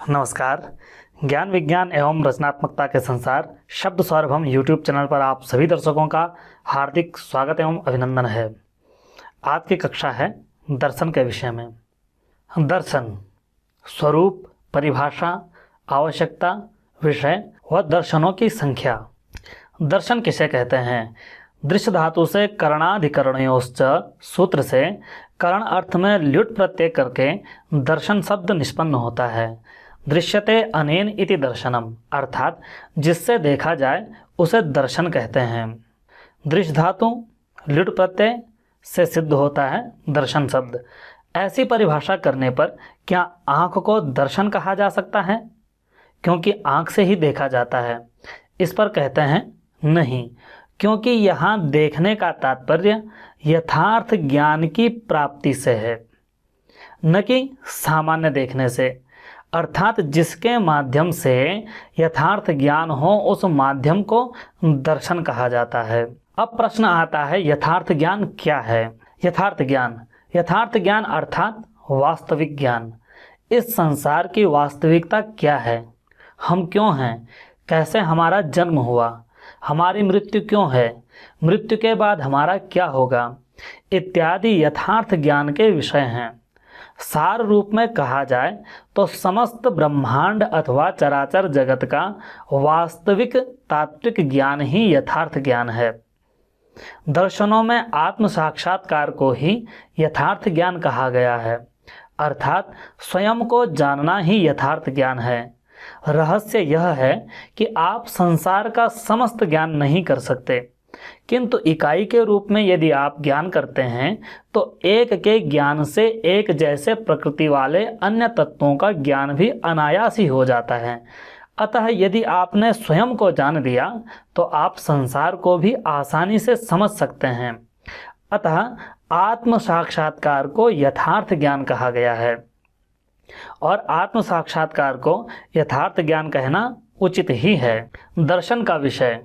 नमस्कार। ज्ञान विज्ञान एवं रचनात्मकता के संसार शब्द सौरभम यूट्यूब चैनल पर आप सभी दर्शकों का हार्दिक स्वागत एवं अभिनंदन है। आज की कक्षा है दर्शन के विषय में। दर्शन स्वरूप, परिभाषा, आवश्यकता, विषय व दर्शनों की संख्या। दर्शन किसे कहते हैं? दृश्य धातु से करणाधिकरणयोश्च सूत्र से करण अर्थ में ल्युट् प्रत्यय करके दर्शन शब्द निष्पन्न होता है। दृश्यते अनेन इति दर्शनम, अर्थात जिससे देखा जाए उसे दर्शन कहते हैं। दृश्य धातु ल्युट् प्रत्यय से सिद्ध होता है दर्शन शब्द। ऐसी परिभाषा करने पर क्या आँख को दर्शन कहा जा सकता है? क्योंकि आँख से ही देखा जाता है। इस पर कहते हैं नहीं, क्योंकि यहाँ देखने का तात्पर्य यथार्थ ज्ञान की प्राप्ति से है, न कि सामान्य देखने से। अर्थात जिसके माध्यम से यथार्थ ज्ञान हो उस माध्यम को दर्शन कहा जाता है। अब प्रश्न आता है, यथार्थ ज्ञान क्या है? यथार्थ ज्ञान अर्थात वास्तविक ज्ञान। इस संसार की वास्तविकता क्या है? हम क्यों हैं? कैसे हमारा जन्म हुआ? हमारी मृत्यु क्यों है? मृत्यु के बाद हमारा क्या होगा? इत्यादि यथार्थ ज्ञान के विषय हैं। सार रूप में कहा जाए तो समस्त ब्रह्मांड अथवा चराचर जगत का वास्तविक तात्विक ज्ञान ही यथार्थ ज्ञान है। दर्शनों में आत्म साक्षात्कार को ही यथार्थ ज्ञान कहा गया है, अर्थात स्वयं को जानना ही यथार्थ ज्ञान है। रहस्य यह है कि आप संसार का समस्त ज्ञान नहीं कर सकते, किंतु इकाई के रूप में यदि आप ज्ञान करते हैं तो एक के ज्ञान से एक जैसे प्रकृति वाले अन्य तत्वों का ज्ञान भी अनायास ही हो जाता है। अतः यदि आपने स्वयं को जान लिया तो आप संसार को भी आसानी से समझ सकते हैं। अतः आत्म साक्षात्कार को यथार्थ ज्ञान कहा गया है और आत्म साक्षात्कार को यथार्थ ज्ञान कहना उचित ही है। दर्शन का विषय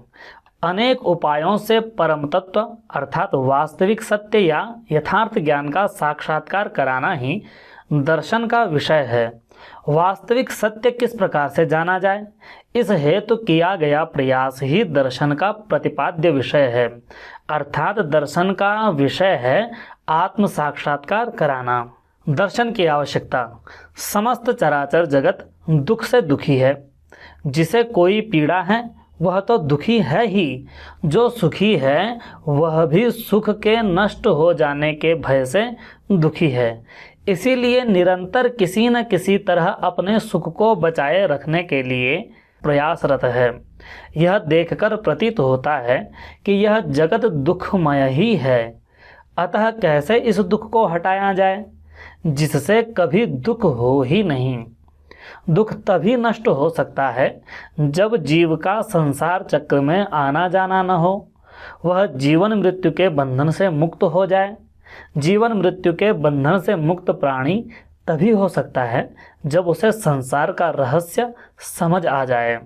अनेक उपायों से परम तत्व अर्थात वास्तविक सत्य या यथार्थ ज्ञान का साक्षात्कार कराना ही दर्शन का विषय है। वास्तविक सत्य किस प्रकार से जाना जाए, इस हेतु किया गया प्रयास ही दर्शन का प्रतिपाद्य विषय है। अर्थात दर्शन का विषय है आत्म साक्षात्कार कराना। दर्शन की आवश्यकता। समस्त चराचर जगत दुख से दुखी है। जिसे कोई पीड़ा है वह तो दुखी है ही, जो सुखी है वह भी सुख के नष्ट हो जाने के भय से दुखी है। इसीलिए निरंतर किसी न किसी तरह अपने सुख को बचाए रखने के लिए प्रयासरत है। यह देखकर प्रतीत होता है कि यह जगत दुखमय ही है। अतः कैसे इस दुख को हटाया जाए जिससे कभी दुख हो ही नहीं? दुख तभी नष्ट हो सकता है जब जीव का संसार चक्र में आना जाना न हो, वह जीवन मृत्यु के बंधन से मुक्त हो जाए। जीवन मृत्यु के बंधन से मुक्त प्राणी तभी हो सकता है जब उसे संसार का रहस्य समझ आ जाए,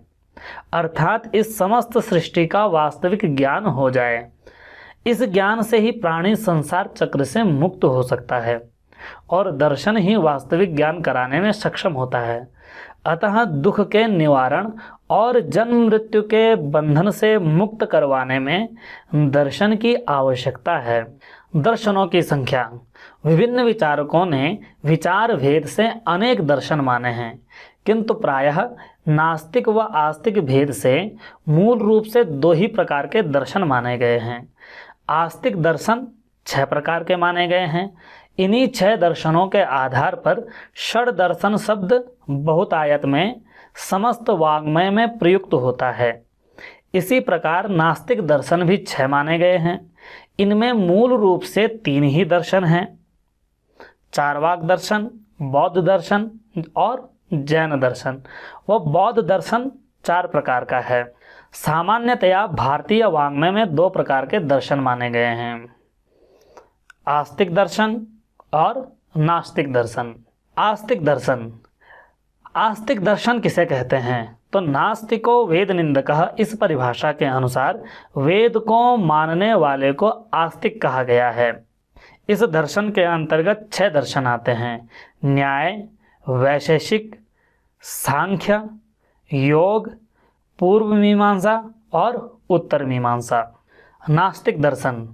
अर्थात इस समस्त सृष्टि का वास्तविक ज्ञान हो जाए। इस ज्ञान से ही प्राणी संसार चक्र से मुक्त हो सकता है और दर्शन ही वास्तविक ज्ञान कराने में सक्षम होता है। अतः दुख के निवारण और जन्म मृत्यु के बंधन से मुक्त करवाने में दर्शन की आवश्यकता है। दर्शनों की संख्या। विभिन्न विचारकों ने विचार भेद से अनेक दर्शन माने हैं, किंतु प्रायः नास्तिक व आस्तिक भेद से मूल रूप से दो ही प्रकार के दर्शन माने गए हैं। आस्तिक दर्शन 6 प्रकार के माने गए हैं। इन्हीं 6 दर्शनों के आधार पर षड दर्शन शब्द बहुतायत में समस्त वाङ्मय में प्रयुक्त होता है। इसी प्रकार नास्तिक दर्शन भी 6 माने गए हैं। इनमें मूल रूप से 3 ही दर्शन हैं, चार्वाक दर्शन, बौद्ध दर्शन और जैन दर्शन। वह बौद्ध दर्शन 4 प्रकार का है। सामान्यतया भारतीय वाङ्मय में 2 प्रकार के दर्शन माने गए हैं, आस्तिक दर्शन और नास्तिक दर्शन। आस्तिक दर्शन किसे कहते हैं? तो नास्तिको वेद निंदकः, इस परिभाषा के अनुसार वेद को मानने वाले को आस्तिक कहा गया है। इस दर्शन के अंतर्गत 6 दर्शन आते हैं, न्याय, वैशेषिक, सांख्य, योग, पूर्व मीमांसा और उत्तर मीमांसा। नास्तिक दर्शन,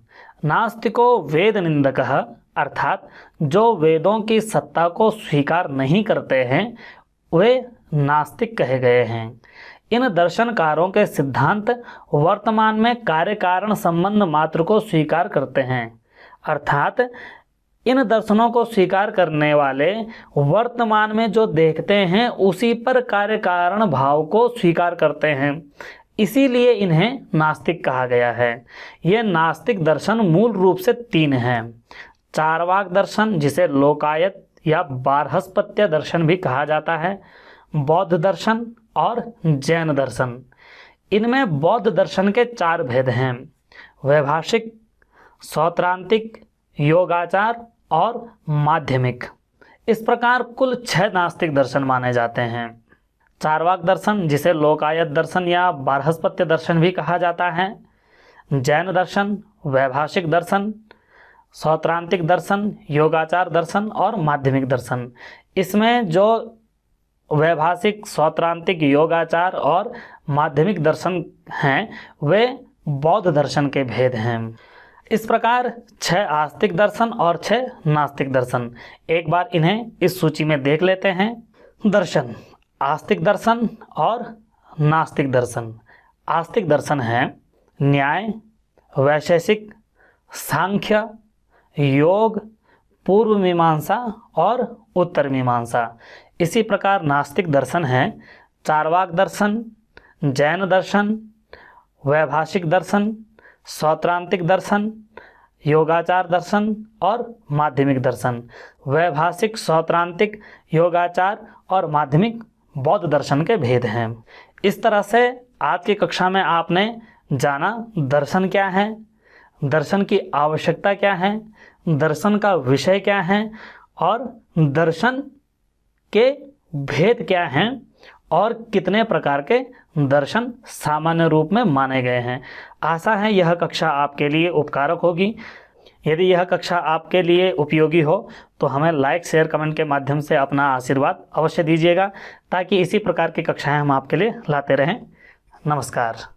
नास्तिको वेद निंदकः, अर्थात जो वेदों की सत्ता को स्वीकार नहीं करते हैं वे नास्तिक कहे गए हैं। इन दर्शनकारों के सिद्धांत वर्तमान में कार्य कारण संबंध मात्र को स्वीकार करते हैं, अर्थात इन दर्शनों को स्वीकार करने वाले वर्तमान में जो देखते हैं उसी पर कार्य कारण भाव को स्वीकार करते हैं, इसीलिए इन्हें नास्तिक कहा गया है। ये नास्तिक दर्शन मूल रूप से 3 हैं। चार्वाक दर्शन, जिसे लोकायत या बारहस्पत्य दर्शन भी कहा जाता है, बौद्ध दर्शन और जैन दर्शन। इनमें बौद्ध दर्शन के 4 भेद हैं: वैभाषिक, सौत्रांतिक, योगाचार और माध्यमिक। इस प्रकार कुल 6 नास्तिक दर्शन माने जाते हैं। चार्वाक दर्शन, जिसे लोकायत दर्शन या बारहस्पत्य दर्शन भी कहा जाता है, जैन दर्शन, वैभाषिक दर्शन, सौत्रांतिक दर्शन, योगाचार दर्शन और माध्यमिक दर्शन। इसमें जो वैभाषिक, सौत्रांतिक, योगाचार और माध्यमिक दर्शन हैं वे बौद्ध दर्शन के भेद हैं। इस प्रकार 6 आस्तिक दर्शन और 6 नास्तिक दर्शन। एक बार इन्हें इस सूची में देख लेते हैं। दर्शन, आस्तिक दर्शन और नास्तिक दर्शन। आस्तिक दर्शन है न्याय, वैशेषिक, सांख्य, योग, पूर्व मीमांसा और उत्तर मीमांसा। इसी प्रकार नास्तिक दर्शन है चार्वाक दर्शन, जैन दर्शन, वैभाषिक दर्शन, सौत्रांतिक दर्शन, योगाचार दर्शन और माध्यमिक दर्शन। वैभाषिक, सौत्रांतिक, योगाचार और माध्यमिक बौद्ध दर्शन के भेद हैं। इस तरह से आज की कक्षा में आपने जाना दर्शन क्या है, दर्शन की आवश्यकता क्या है, दर्शन का विषय क्या है और दर्शन के भेद क्या हैं और कितने प्रकार के दर्शन सामान्य रूप में माने गए हैं। आशा है यह कक्षा आपके लिए उपकारक होगी। यदि यह कक्षा आपके लिए उपयोगी हो तो हमें लाइक, शेयर, कमेंट के माध्यम से अपना आशीर्वाद अवश्य दीजिएगा, ताकि इसी प्रकार की कक्षाएं हम आपके लिए लाते रहें। नमस्कार।